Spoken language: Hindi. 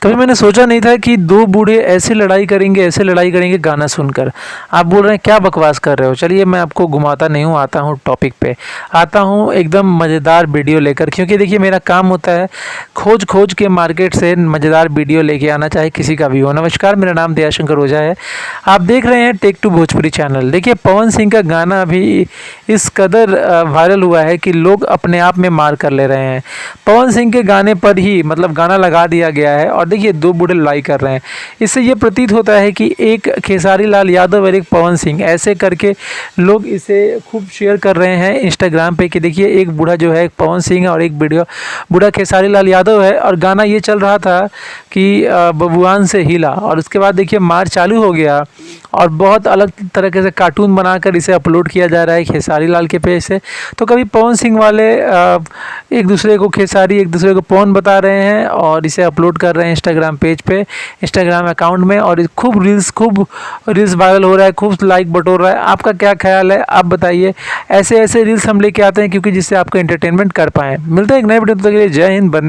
कभी मैंने सोचा नहीं था कि दो बूढ़े ऐसे लड़ाई करेंगे गाना सुनकर। आप बोल रहे हैं क्या बकवास कर रहे हो। चलिए मैं आपको घुमाता नहीं हूँ, आता हूँ टॉपिक पे। आता हूँ एकदम मज़ेदार वीडियो लेकर, क्योंकि देखिए मेरा काम होता है खोज खोज के मार्केट से मज़ेदार वीडियो लेके आना, चाहे किसी का भी हो। नमस्कार, मेरा नाम दयाशंकर ओझा है। आप देख रहे हैं टेक टू भोजपुरी चैनल। देखिए पवन सिंह का गाना अभी इस कदर वायरल हुआ है कि लोग अपने आप में मार कर ले रहे हैं। पवन सिंह के गाने पर ही मतलब गाना लगा दिया गया है और देखिए दो बूढ़े लड़ाई कर रहे हैं। इससे ये प्रतीत होता है कि एक खेसारी लाल यादव और एक पवन सिंह, ऐसे करके लोग इसे खूब शेयर कर रहे हैं इंस्टाग्राम पे कि देखिए एक बूढ़ा जो है एक पवन सिंह है और एक वीडियो बूढ़ा खेसारी लाल यादव है। और गाना ये चल रहा था कि बबुआन से हिला, और उसके बाद देखिए मार चालू हो गया और बहुत अलग तरीके से कार्टून बनाकर इसे अपलोड किया जा रहा है खेसारी लाल के पेज से। तो कभी पवन सिंह वाले एक दूसरे को खेसारी, एक दूसरे को पवन बता रहे हैं और इसे अपलोड कर रहे हैं इंस्टाग्राम पेज पे, इंस्टाग्राम अकाउंट में। और खूब रील्स वायरल हो रहा है, खूब लाइक बटोर रहा है। आपका क्या ख्याल है, आप बताइए। ऐसे ऐसे रील्स हम लेके आते हैं क्योंकि जिससे आपको एंटरटेनमेंट कर पाएँ। मिलते हैं एक नए वीडियो, तक के लिए जय हिंद, वंदे